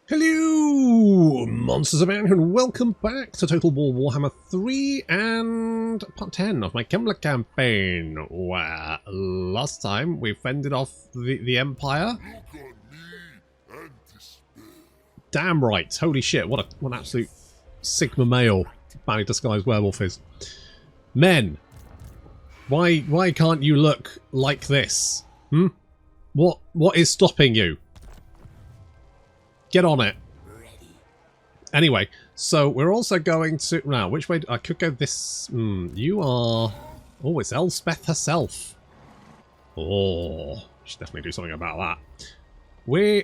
Hello, Monsters of Man, and welcome back to Total War Warhammer 3 and part 10 of my Kemmler campaign, where last time we fended off the Empire. Damn right, holy shit, what an absolute Sigma male badly disguised werewolf is. Men, why can't you look like this? What is stopping you? Get on it. Anyway, so we're also going to... Now, which way... I could go this... you are... Oh, it's Elspeth herself. Oh, should definitely do something about that.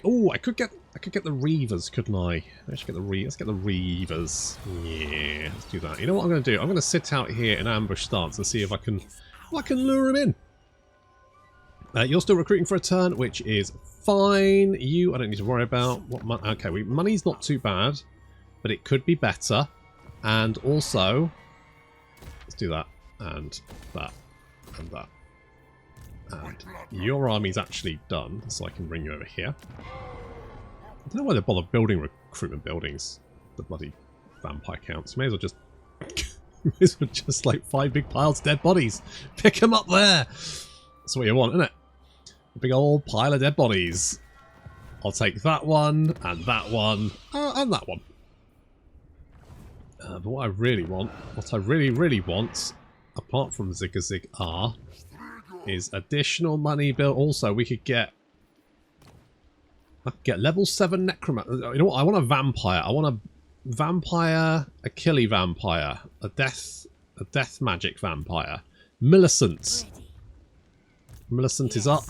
Oh, I could get the Reavers, couldn't I? Let's get the Reavers. Yeah, let's do that. You know what I'm going to do? I'm going to sit out here in ambush stance and see if I can lure him in. You're still recruiting for a turn, which is fine. I don't need to worry about what okay, money's not too bad, but it could be better. And also, let's do that and that and that. And your army's actually done, so I can bring you over here. I don't know why they bother building recruitment buildings. The bloody vampire counts. May as well just like 5 big piles of dead bodies. Pick them up there. That's what you want, isn't it? A big old pile of dead bodies. I'll take that one, and that one, and that one. But what I really want, really want, apart from Zig R, is additional money built. Also, we could get... I could get level 7 necromancer. You know what? I want a vampire. I want a vampire, a killy vampire, a death magic vampire. Millicent. Millicent is up.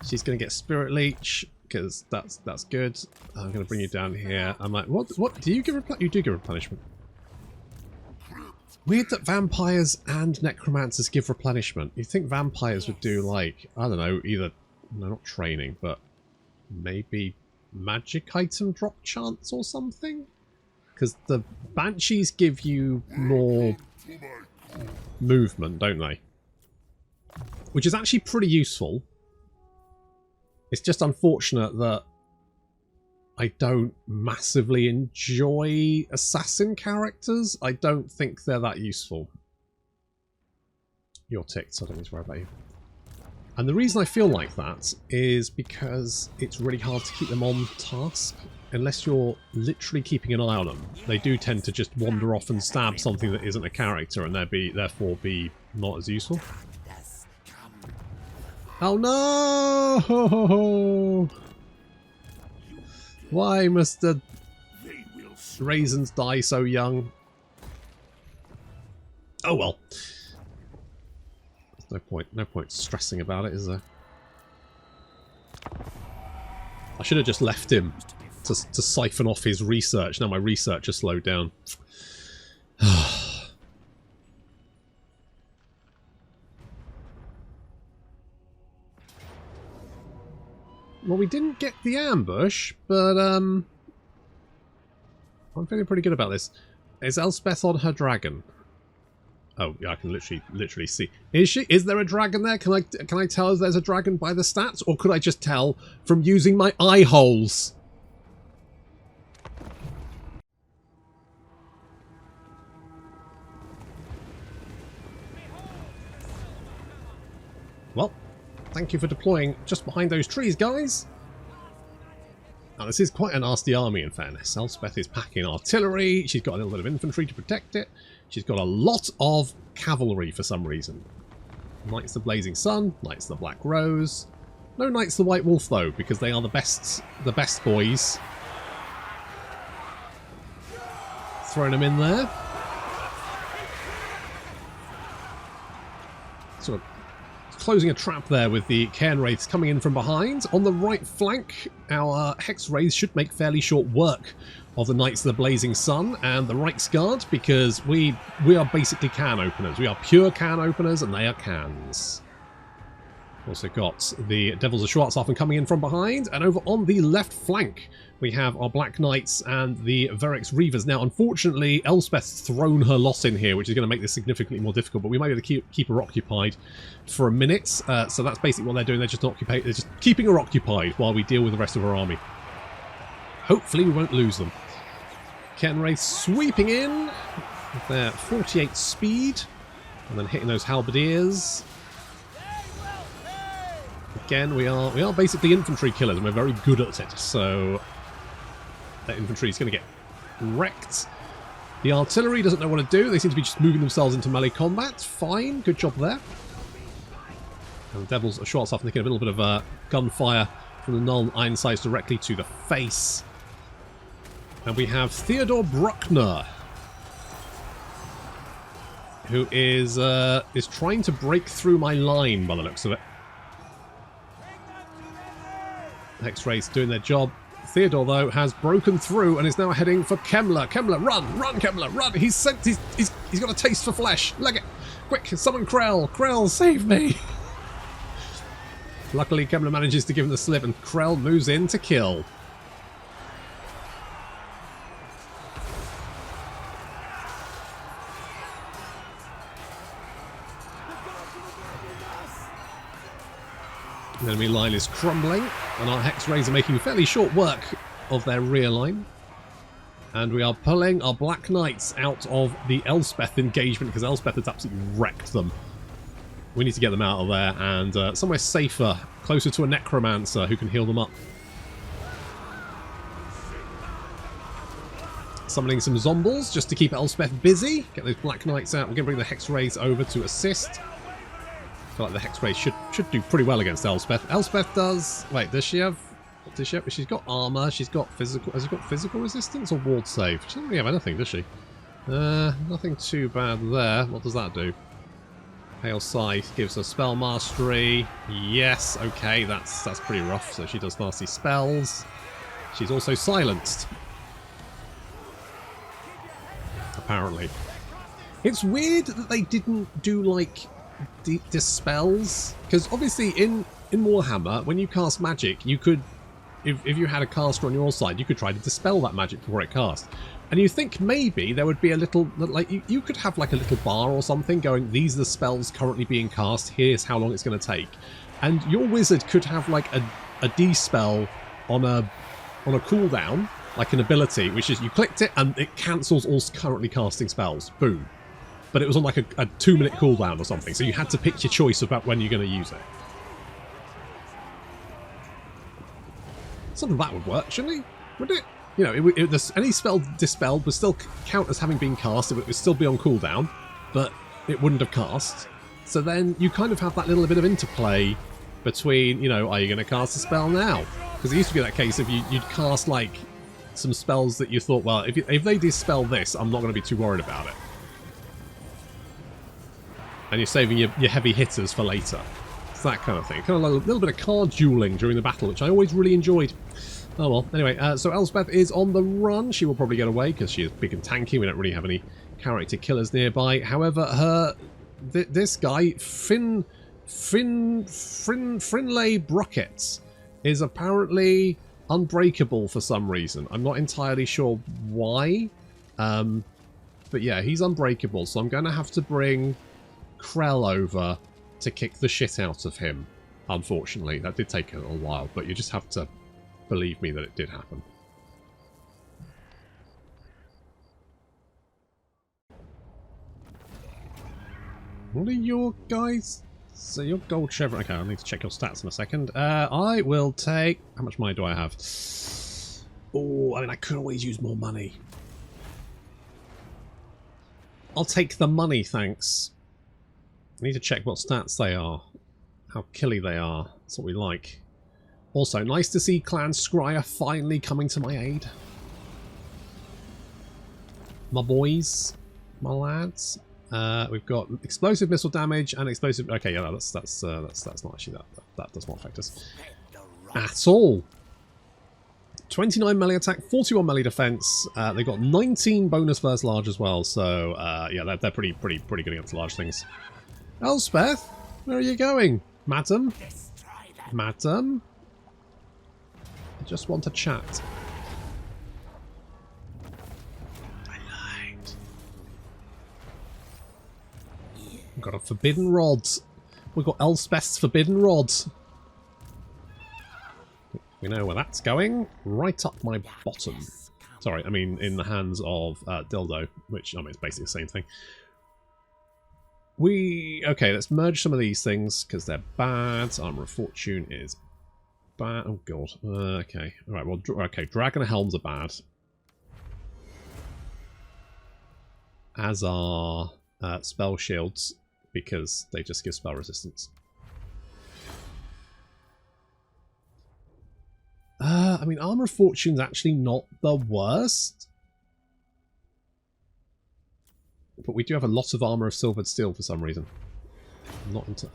She's going to get Spirit Leech, because that's good. I'm going to bring you down here. I'm like, what do you give you do give replenishment? Weird that vampires and necromancers give replenishment. You'd think vampires would do, like, I don't know, either, no, not training, but maybe magic item drop chance or something? Because the banshees give you more movement, don't they? Which is actually pretty useful. It's just unfortunate that I don't massively enjoy assassin characters. I don't think they're that useful. You're ticked, so I don't need to worry about you. And the reason I feel like that is because it's really hard to keep them on task. Unless you're literally keeping an eye on them. They do tend to just wander off and stab something that isn't a character and therefore be not as useful. Oh no! Why must the raisins die so young? Oh well. There's no point stressing about it, is there? I should have just left him to siphon off his research. Now my research has slowed down. Well, we didn't get the ambush, but I'm feeling pretty good about this. Is Elspeth on her dragon? Oh, yeah, I can literally see. Is she? Is there a dragon there? Can I tell if there's a dragon by the stats, or could I just tell from using my eye holes? Well, thank you for deploying just behind those trees, guys. Now, this is quite a nasty army, in fairness. Elspeth is packing artillery. She's got a little bit of infantry to protect it. She's got a lot of cavalry for some reason. Knights the Blazing Sun, Knights the Black Rose. No Knights the White Wolf, though, because they are the best boys. Throwing them in there. Sort of closing a trap there with the Cairn Wraiths coming in from behind. On the right flank, our Hex Wraiths should make fairly short work of the Knights of the Blazing Sun and the Reiksguard, because we are basically can openers. We are pure can openers, and they are cans. Also got the Devils of Schwarzhafen coming in from behind, and over on the left flank we have our Black Knights and the Verix Reavers. Now, unfortunately, Elspeth's thrown her lot in here, which is going to make this significantly more difficult, but we might be able to keep her occupied for a minute. So that's basically what they're doing. They're just keeping her occupied while we deal with the rest of her army. hopefully we won't lose them. Kenwraith sweeping in with their 48 speed and then hitting those halberdiers. Again, we are basically infantry killers and we're very good at it, so that infantry is going to get wrecked. The artillery doesn't know what to do. They seem to be just moving themselves into melee combat. Fine, good job there. And the Devils are short off, taking a little bit of gunfire from the Null Iron Sights directly to the face. And we have Theodore Bruckner, who is trying to break through my line by the looks of it. X-Rays doing their job. Theodore, though, has broken through and is now heading for Kemmler. Kemmler, run! Run, Kemmler, run! He's got a taste for flesh. Leg it! Quick, summon Krell! Krell, save me! Luckily, Kemmler manages to give him the slip and Krell moves in to kill. The enemy line is crumbling, and our Hex Rays are making fairly short work of their rear line. And we are pulling our Black Knights out of the Elspeth engagement, because Elspeth has absolutely wrecked them. We need to get them out of there, and somewhere safer, closer to a Necromancer who can heal them up. Summoning some Zombles just to keep Elspeth busy. Get those Black Knights out. We're going to bring the Hex Rays over to assist. I feel like the Hex Rays should do pretty well against Elspeth. Elspeth does... Wait, does she have... Does she have... She's got armor, she's got physical... Has she got physical resistance or ward save? She doesn't really have anything, does she? Nothing too bad there. What does that do? Hail Scythe gives her spell mastery. Yes, okay, that's pretty rough. So she does nasty spells. She's also silenced. Apparently. It's weird that they didn't do, like... dispels, because obviously in Warhammer, when you cast magic, you could, if you had a caster on your side, you could try to dispel that magic before it cast. And you think maybe there would be a little, like, you could have like a little bar or something going, these are the spells currently being cast, here's how long it's going to take. And your wizard could have like a dispel on a cooldown, like an ability, which is you clicked it and it cancels all currently casting spells. Boom. But it was on like a 2-minute cooldown or something, so you had to pick your choice about when you're going to use it. Something that would work, shouldn't it? Would it? You know, any spell dispelled would still count as having been cast, it would still be on cooldown, but it wouldn't have cast. So then you kind of have that little bit of interplay between, you know, are you going to cast a spell now? Because it used to be that case if you'd cast like some spells that you thought, well, if they dispel this, I'm not going to be too worried about it. And you're saving your heavy hitters for later. It's that kind of thing. Kind of like a little bit of card dueling during the battle, which I always really enjoyed. Oh well. Anyway, so Elspeth is on the run. She will probably get away because she is big and tanky. We don't really have any character killers nearby. However, this guy, Finlay Brockett, is apparently unbreakable for some reason. I'm not entirely sure why. But yeah, he's unbreakable. So I'm going to have to bring Krell over to kick the shit out of him. Unfortunately, that did take a little while, but you just have to believe me that it did happen. What are your guys? So your gold chevron. Okay, I need to check your stats in a second. I will take... How much money do I have? Oh, I mean, I could always use more money. I'll take the money, thanks. I need to check what stats they are. How killy they are. That's what we like. Also, nice to see Clan Scryer finally coming to my aid. My boys. My lads. We've got explosive missile damage and explosive... Okay, yeah, that's not actually... That does not affect us at all. 29 melee attack, 41 melee defense. They've got 19 bonus versus large as well, so yeah, they're pretty good against large things. Elspeth, where are you going? Madam? Madam? I just want to chat. I lied. We've got a forbidden rod. We've got Elspeth's forbidden rod. We You know where that's going? Right up my bottom. Sorry, I mean in the hands of Dildo, which, I mean, it's basically the same thing. Okay, let's merge some of these things, because they're bad. Armor of Fortune is bad. Oh, God. Okay. Alright, well, okay, Dragon Helms are bad. As are Spell Shields, because they just give spell resistance. I mean, Armor of Fortune's actually not the worst. But we do have a lot of Armor of Silvered Steel for some reason. Not into...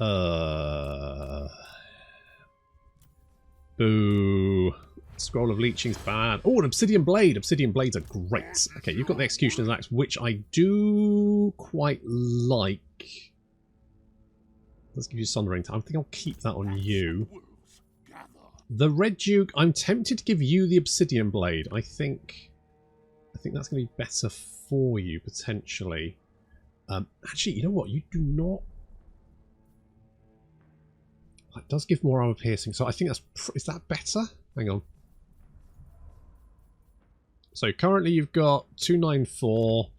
Boo. Scroll of Leeching's bad. Oh, an Obsidian Blade! Obsidian Blades are great. Okay, you've got the Executioner's Axe, which I do quite like. Let's give you Sundering Time. I think I'll keep that on you. The Red Duke, I'm tempted to give you the Obsidian Blade. I think that's going to be better for you, potentially. Actually, you know what? You do not... That does give more armor piercing, so I think that's... Is that better? Hang on. So currently you've got 294,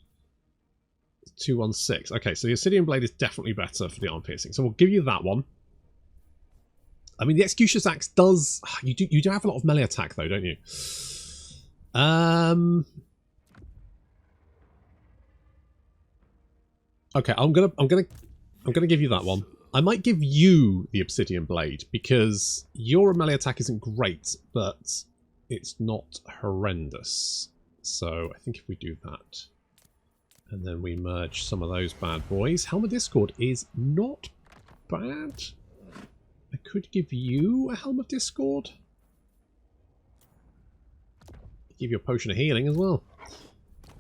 216. Okay, so the Obsidian Blade is definitely better for the armor piercing. So we'll give you that one. I mean, the Executioner's Axe does... You do have a lot of melee attack, though, don't you? Okay, I'm gonna give you that one. I might give you the Obsidian Blade, because your melee attack isn't great, but it's not horrendous. So I think if we do that, and then we merge some of those bad boys. Helm of Discord is not bad. I could give you a Helm of Discord. Give you a Potion of Healing as well.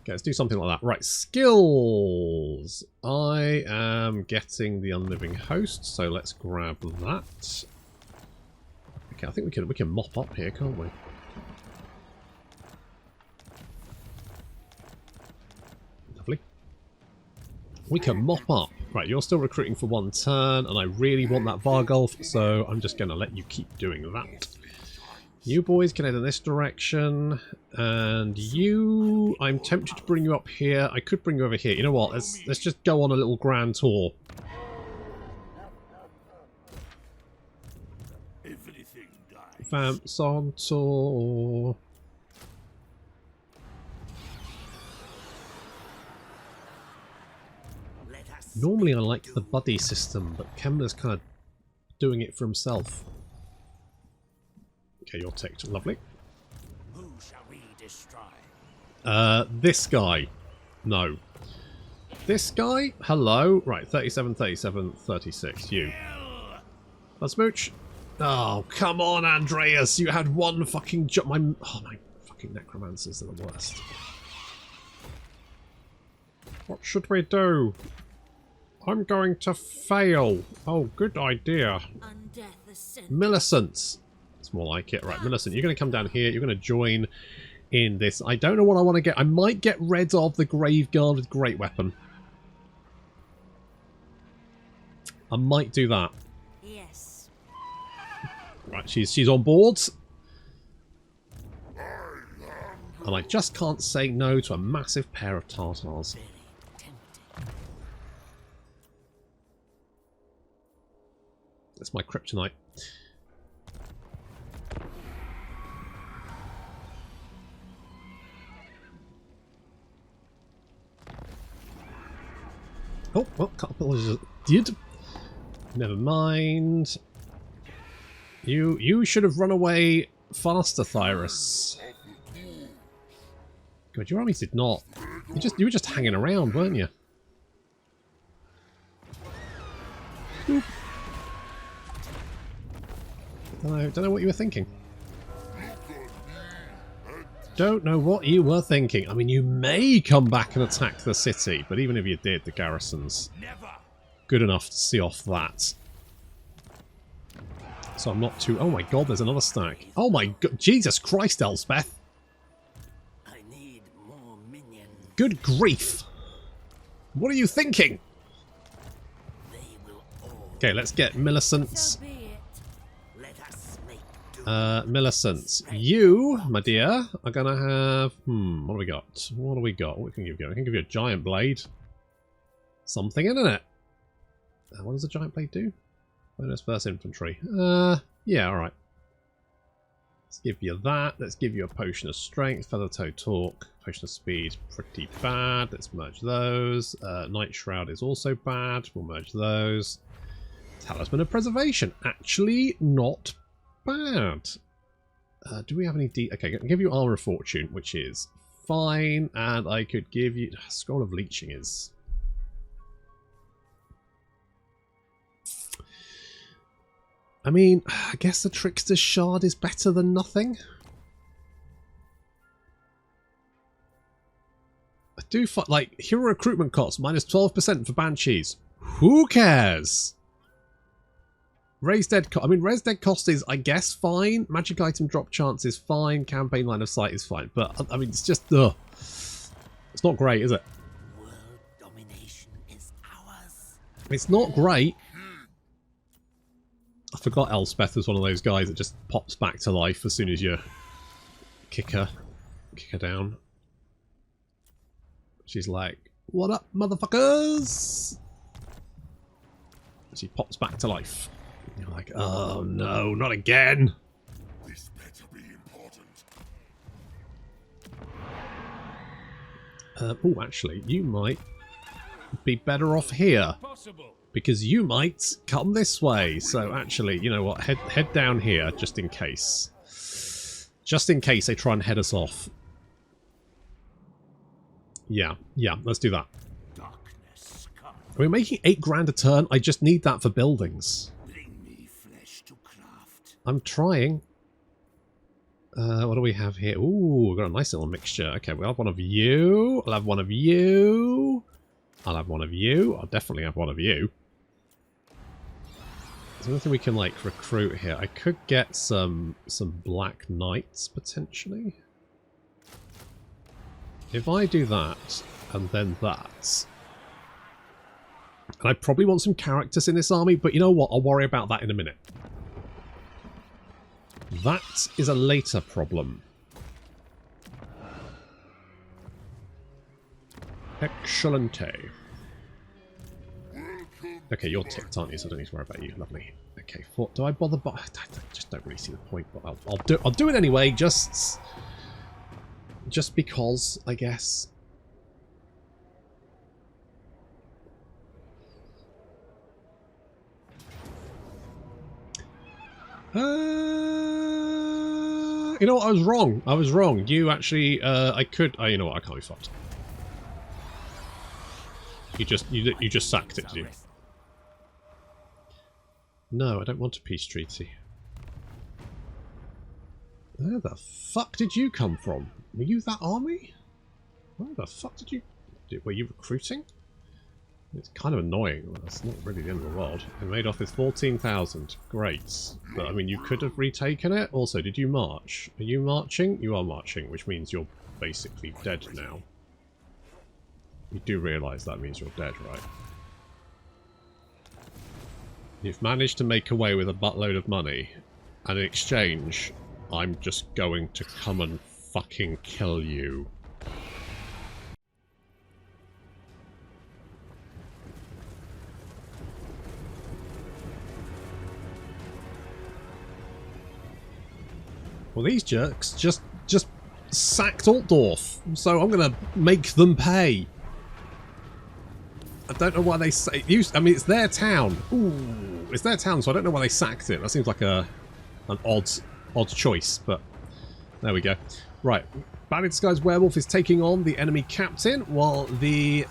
Okay, let's do something like that. Right, skills. I am getting the Unliving Host, so let's grab that. Okay, I think we can mop up here, can't we? Lovely. We can mop up. Right, you're still recruiting for one turn, and I really want that Vargulf, so I'm just going to let you keep doing that. You boys can head in this direction, and you... I'm tempted to bring you up here. I could bring you over here. You know what? Let's just go on a little grand tour. Vamps on tour. Normally I like the buddy system, but Kemmler's kind of doing it for himself. Okay, you're ticked. Lovely. Who shall we destroy? This guy. No. This guy? Hello. Right, 37, 37, 36. You. Let's mooch. Oh, come on, Andreas. You had one fucking jump. My fucking necromancers are the worst. What should we do? I'm going to fail. Oh, good idea. Millicent. It's more like it. Right, Millicent, you're going to come down here. You're going to join in this. I don't know what I want to get. I might get rid of the Graveguard with Great Weapon. I might do that. Yes. Right, she's on board. And I just can't say no to a massive pair of Tartars. That's my kryptonite. Oh, well, couple did. Never mind. You should have run away faster, Thyrus. God, your armies did not. You were just hanging around, weren't you? Boop. Don't know what you were thinking. Don't know what you were thinking. I mean, you may come back and attack the city, but even if you did, the garrison's good enough to see off that. So I'm not too... Oh my god, there's another stack. Oh my god, Jesus Christ, Elspeth. I need more minions. Good grief. What are you thinking? They will all... Okay, let's get Millicent. Let us make do. Millicent, you, my dear, are gonna have... what do we got? What do we got? What can we give you? I can give you a giant blade. Something, isn't it? What does a giant blade do? Bonus first infantry. Yeah, alright. Let's give you that. Let's give you a potion of strength, feather toe torque, potion of speed, pretty bad. Let's merge those. Night shroud is also bad. We'll merge those. Talisman of preservation, actually not bad. Do we have any okay, I can give you armor of fortune, which is fine, and I could give you scroll of leeching is... I mean, I guess the Trickster's Shard is better than nothing. I do like hero recruitment cost minus 12% for Banshees. Who cares? Raised dead cost. I mean, raised dead cost is, I guess, fine. Magic item drop chance is fine. Campaign line of sight is fine. But I mean, it's just it's not great, is it? World domination is ours. It's not great. I forgot Elspeth was one of those guys that just pops back to life as soon as you kick her down. She's like, "What up, motherfuckers?" She pops back to life. You're like, "Oh no, not again!" This better be important. Oh, actually, you might be better off here. Because you might come this way. So actually, you know what? Head down here just in case. Just in case they try and head us off. Yeah, let's do that. We're making 8 grand a turn. I just need that for buildings. Bring me flesh to craft. I'm trying. What do we have here? Ooh, we've got a nice little mixture. Okay, we'll have one of you. I'll have one of you. I'll have one of you. I'll definitely have one of you. Is there anything we can, like, recruit here? I could get some Black Knights, potentially. If I do that, and then that... And I probably want some characters in this army, but you know what? I'll worry about that in a minute. That is a later problem. Excellente. Okay, you're ticked, aren't you? So I don't need to worry about you. Lovely. Okay, do I bother? I just don't really see the point, but I'll do it anyway. Just because, I guess. You know what? I was wrong. I was wrong. You actually, I could. Oh, you know what? I can't be fucked. You just sacked it, did you? No, I don't want a peace treaty. Where the fuck did you come from? Were you that army? Where the fuck did you... Were you recruiting? It's kind of annoying. Well, that's not really the end of the world. It made off with 14,000. Great. But, I mean, you could have retaken it. Also, did you march? Are you marching? You are marching, which means you're basically dead now. You do realise that means you're dead, right? You've managed to make away with a buttload of money, and in exchange, I'm just going to come and fucking kill you. Well, these jerks just sacked Altdorf, so I'm gonna make them pay. I don't know why they say... I mean, it's their town. Ooh, it's their town, so I don't know why they sacked it. That seems like an odd choice, but there we go. Right, Badly Disguised Werewolf is taking on the enemy captain, while the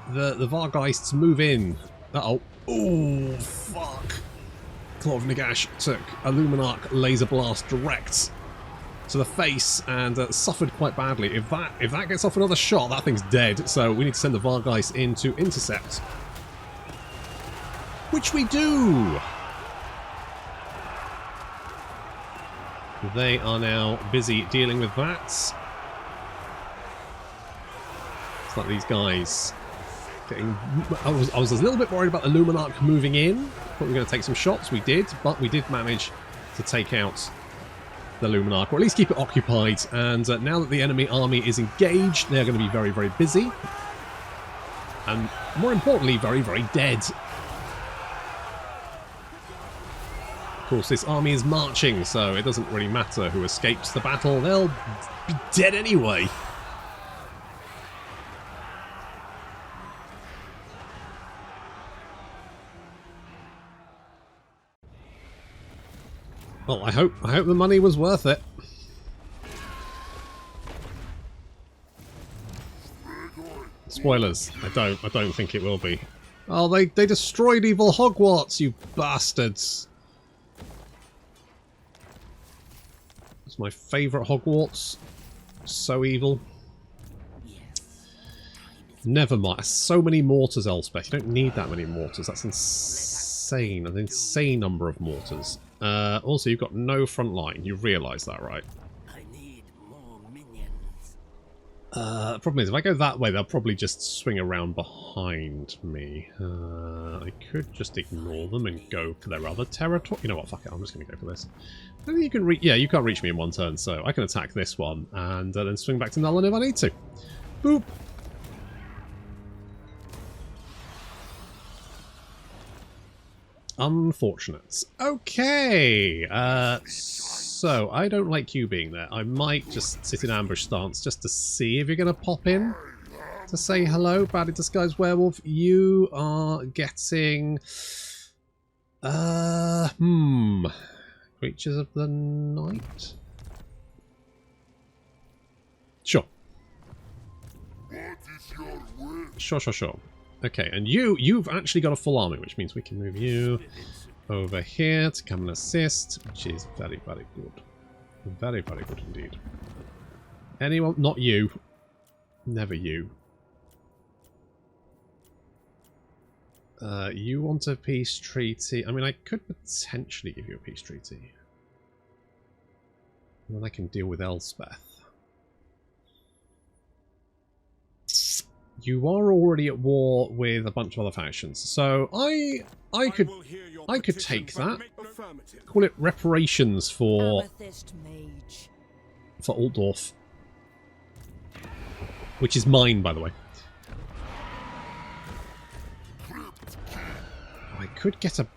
Vargeists move in. Uh-oh. Ooh, fuck. Claw of Nagash took a Luminarch laser blast direct to the face and suffered quite badly. If that gets off another shot, that thing's dead. So we need to send the Vargeist in to intercept, which we do. They are now busy dealing with that. It's like these guys getting... I was a little bit worried about the Luminarch moving in. Thought we were going to take some shots. We did, but we did manage to take out the Luminarch, or at least keep it occupied. And now that the enemy army is engaged, they're going to be very, very busy. And more importantly, very, very dead. Of course, this army is marching, so it doesn't really matter who escapes the battle. They'll be dead anyway. Well, I hope the money was worth it. Spoilers. I don't think it will be. Oh, they destroyed evil Hogwarts, you bastards. It's my favourite Hogwarts. So evil. Never mind. So many mortars, Elspeth. You don't need that many mortars. That's insane. An insane number of mortars. Also, you've got no front line. You realise that, right? I need more minions. The problem is, if I go that way, they'll probably just swing around behind me. I could just ignore them and go for their other territory. You know what? Fuck it. I'm just going to go for this. I think you can reach. Yeah, you can't reach me in one turn, so I can attack this one and then swing back to Nullin if I need to. Boop. Unfortunate. Okay, so I don't like you being there. I might just sit in ambush stance just to see if you're going to pop in to say hello, badly disguised werewolf. You are getting creatures of the night. Sure. Sure. Okay, and you've actually got a full army, which means we can move you over here to come and assist, which is very, very good. Very, very good indeed. Anyone? Not you. Never you. You want a peace treaty? I mean, I could potentially give you a peace treaty. And then I can deal with Elspeth. You are already at war with a bunch of other factions, so I could take that. Call it reparations for Altdorf, which is mine, by the way. I could get a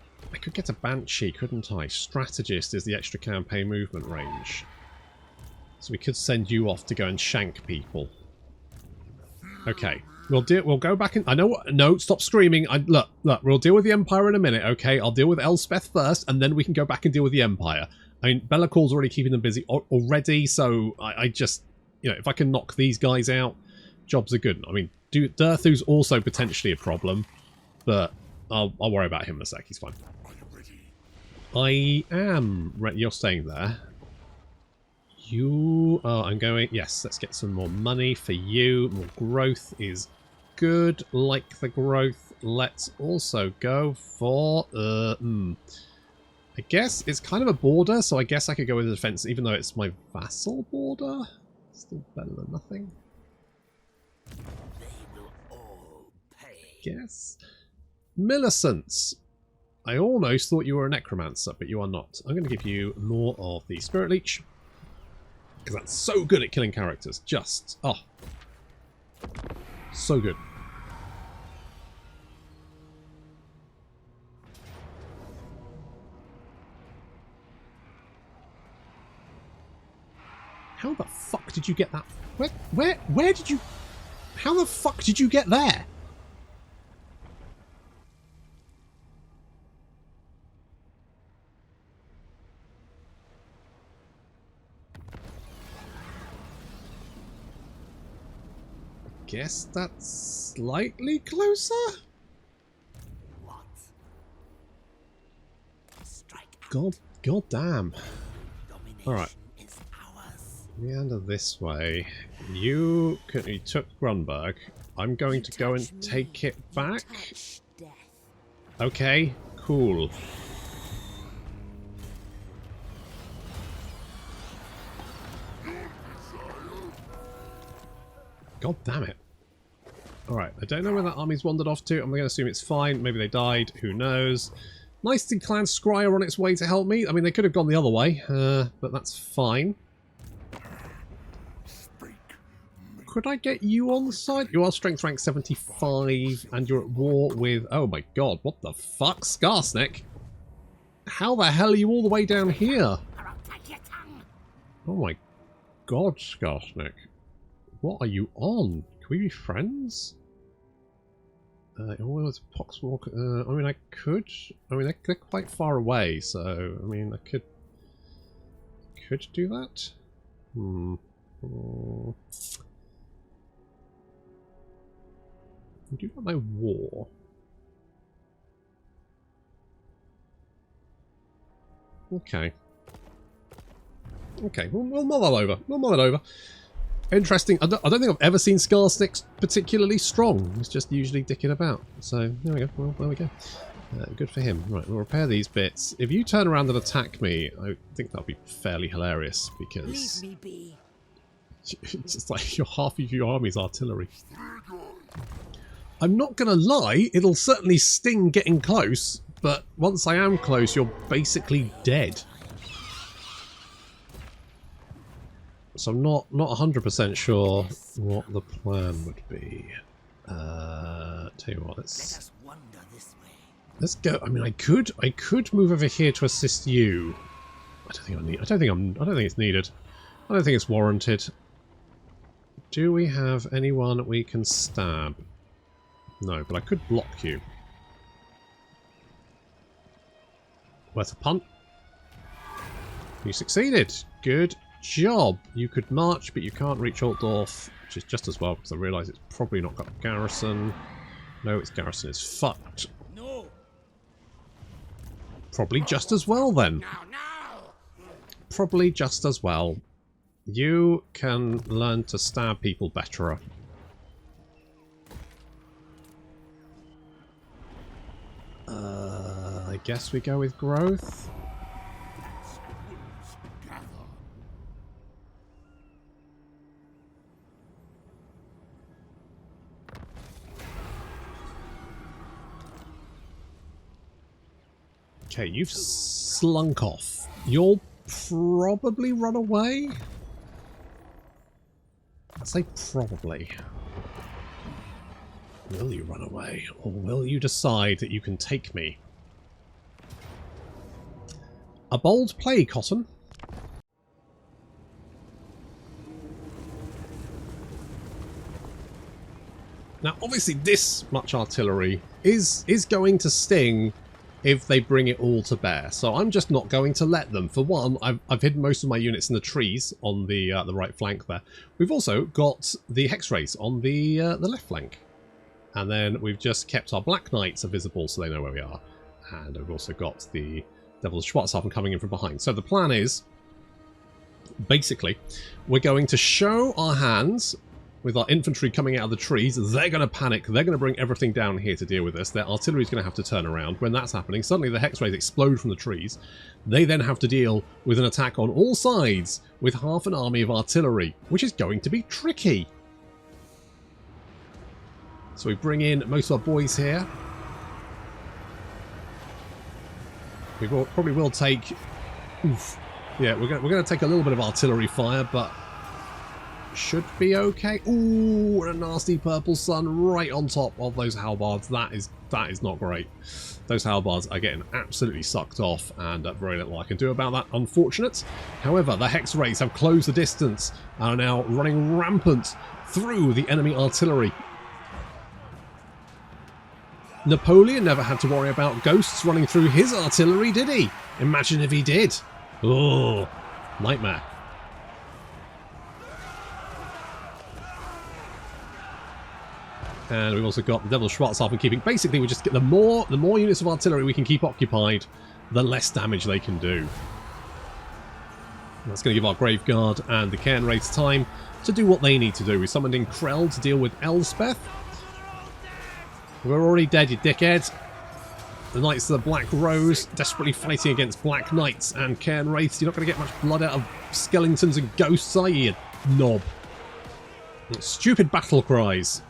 Banshee, couldn't I? Strategist is the extra campaign movement range, so we could send you off to go and shank people. Okay. We'll go back and I know what. No, stop screaming. Look. We'll deal with the Empire in a minute. Okay, I'll deal with Elspeth first, and then we can go back and deal with the Empire. I mean, Bellacor's already keeping them busy already, so I just, you know, if I can knock these guys out, jobs are good. I mean, Durthu's also potentially a problem, but I'll worry about him in a sec. He's fine. I am. You're staying there. You are. I'm going. Yes, let's get some more money for you. More growth is good. Like the growth. Let's also go for. I guess it's kind of a border, so I guess I could go with the defense, even though it's my vassal border. Still better than nothing. They will all pay. Guess. Millicent. I almost thought you were a necromancer, but you are not. I'm going to give you more of the Spirit Leech. Because that's so good at killing characters. Just, oh. So good. How the fuck did you get that? Where did you... How the fuck did you get there? Guess that's slightly closer? What? Strike. God damn. Alright. Is ours. The end of this way. You took Grunberg. I'm going to go and take it back. Okay, cool. God damn it. Alright, I don't know where that army's wandered off to. I'm going to assume it's fine. Maybe they died. Who knows? Nicely clad Scryer on its way to help me. I mean, they could have gone the other way, but that's fine. Could I get you on the side? You are strength rank 75 and you're at war with... Oh my god, what the fuck? Skarsnik? How the hell are you all the way down here? Oh my god, Skarsnik. What are you on? Can we be friends? It's Poxwalk. I mean, I could... I mean, they're quite far away, so... I mean, I could do that? I do want my war. Okay. Okay, we'll mull that over. We'll mull it over. Interesting. I don't think I've ever seen Skarsnik particularly strong. He's just usually dicking about. So, there we go. Well, there we go. Good for him. Right, we'll repair these bits. If you turn around and attack me, I think that'll be fairly hilarious because... Leave me be. It's just like half of your army's artillery. I'm not going to lie, it'll certainly sting getting close, but once I am close, you're basically dead. So I'm not 100% sure what the plan would be. Tell you what, let's go. I mean, I could move over here to assist you. I don't think it's needed. I don't think it's warranted. Do we have anyone we can stab? No, but I could block you. Worth a punt. You succeeded. Good job. You could march, but you can't reach Altdorf, which is just as well, because I realise it's probably not got a garrison. No, its garrison is fucked. No. Probably just as well, then. Probably just as well. You can learn to stab people better. I guess we go with growth. Okay, you've slunk off. You'll probably run away? I'd say probably. Will you run away, or will you decide that you can take me? A bold play, Cotton. Now, obviously, this much artillery is going to sting if they bring it all to bear. So I'm just not going to let them. For one, I've hidden most of my units in the trees on the right flank there. We've also got the Hex Rays on the left flank. And then we've just kept our Black Knights visible so they know where we are. And we've also got the Devil's Schwarzhafen coming in from behind. So the plan is, basically, we're going to show our hands with our infantry coming out of the trees. They're going to panic. They're going to bring everything down here to deal with this. Their artillery is going to have to turn around. When that's happening, suddenly the Hex Rays explode from the trees. They then have to deal with an attack on all sides with half an army of artillery, which is going to be tricky. So we bring in most of our boys here. We probably will take... Oof. Yeah, we're going to take a little bit of artillery fire, but should be okay. Ooh, and a nasty purple sun right on top of those halbards. That is not great. Those halbards are getting absolutely sucked off, and very little I can do about that, unfortunate. However, the Hex Rays have closed the distance and are now running rampant through the enemy artillery. Napoleon never had to worry about ghosts running through his artillery, did he? Imagine if he did. Oh, nightmare. And we've also got the Devil's Schwarzhafen keeping... Basically, we just get the more units of artillery we can keep occupied, the less damage they can do. That's going to give our Grave Guard and the Cairn Wraiths time to do what they need to do. We summoned in Krell to deal with Elspeth. We're already dead, you dickhead. The Knights of the Black Rose desperately fighting against Black Knights and Cairn Wraiths. You're not going to get much blood out of skeletons and ghosts, are you, knob? Stupid battle cries.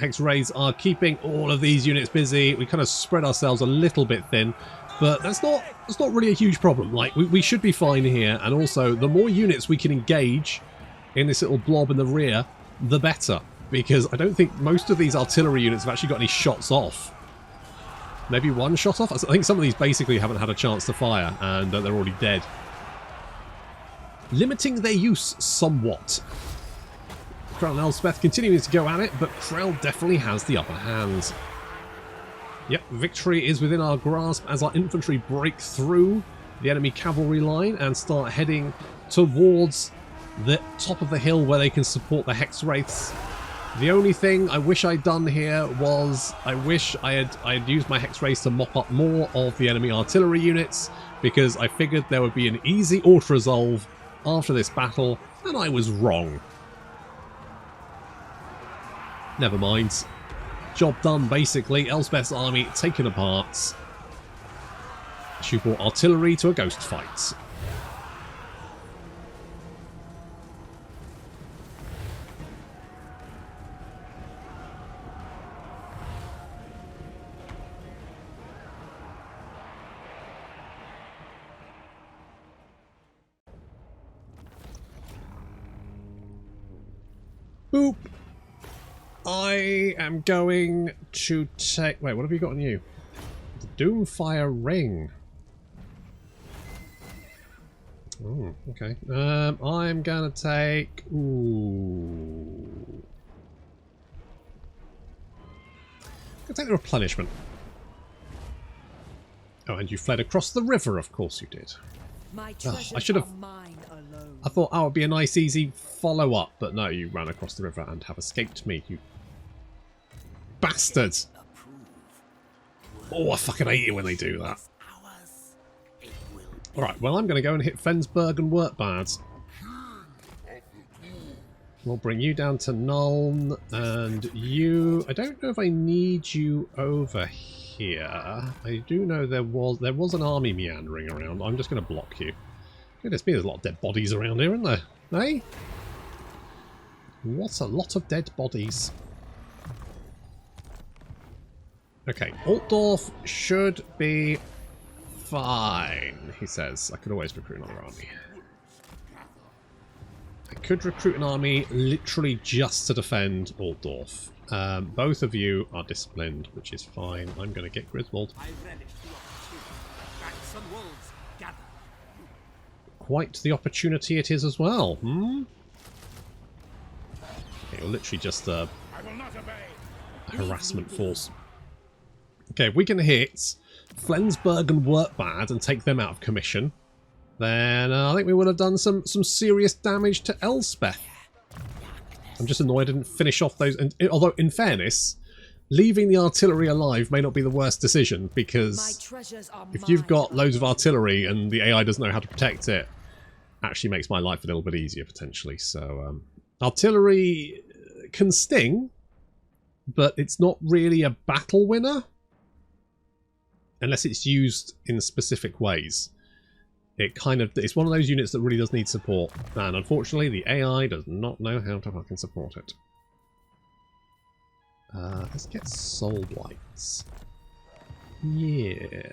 Hex Rays are keeping all of these units busy. We kind of spread ourselves a little bit thin, but that's not really a huge problem. Like, we should be fine here, and also the more units we can engage in this little blob in the rear, the better, because I don't think most of these artillery units have actually got any shots off. Maybe one shot off? I think some of these basically haven't had a chance to fire, and they're already dead. Limiting their use somewhat. Krell and Elspeth continuing to go at it, but Krell definitely has the upper hand. Yep, victory is within our grasp as our infantry break through the enemy cavalry line and start heading towards the top of the hill where they can support the Hex Wraiths. The only thing I wish I'd done here was I wish I had used my Hex Wraiths to mop up more of the enemy artillery units, because I figured there would be an easy auto-resolve after this battle, and I was wrong. Never mind. Job done, basically. Elspeth's army taken apart. She brought artillery to a ghost fight. Boop. I am going to take... Wait, what have you got on you? The Doomfire Ring. Oh, okay. I'm going to take... Ooh. I'm going to take the replenishment. Oh, and you fled across the river, of course you did. I should have... I thought, oh, it would be a nice, easy follow-up, but no, you ran across the river and have escaped me, you bastard! Oh, I fucking hate it when they do that. Alright, well, I'm going to go and hit Flensburg and Wurtbad. We'll bring you down to Nuln, and you... I don't know if I need you over here. I do know there was an army meandering around. I'm just going to block you. Goodness me, there's a lot of dead bodies around here, isn't there? Hey? What a lot of dead bodies. Okay, Altdorf should be fine, he says. I could always recruit another army. I could recruit an army literally just to defend Altdorf. Both of you are disciplined, which is fine. I'm going to get Griswold. Quite the opportunity it is as well, hmm? Okay, well, literally just a harassment force. Okay, if we can hit Flensburg and Wurtbad and take them out of commission, then I think we would have done some serious damage to Elspeth. I'm just annoyed I didn't finish off those, and although in fairness, leaving the artillery alive may not be the worst decision, because if you've got loads of artillery and the AI doesn't know how to protect it, actually makes my life a little bit easier potentially. So artillery can sting, but it's not really a battle winner unless it's used in specific ways. It's one of those units that really does need support, and unfortunately the AI does not know how to fucking support it. Let's get soul blights. Yeah.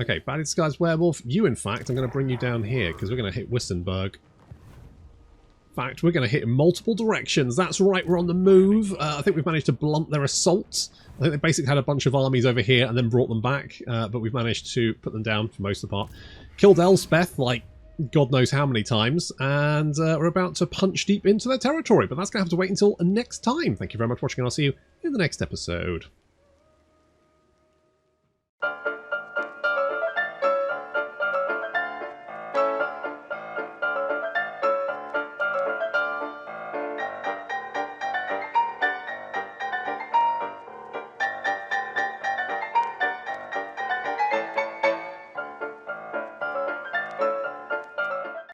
Okay, Bad Disguised Werewolf, you in fact, I'm going to bring you down here because we're going to hit Wissenberg. In fact, we're going to hit in multiple directions. That's right, we're on the move. I think we've managed to blunt their assault. I think they basically had a bunch of armies over here and then brought them back, but we've managed to put them down for most of the part. Killed Elspeth, like, God knows how many times, and we're about to punch deep into their territory, but that's going to have to wait until next time. Thank you very much for watching, and I'll see you in the next episode.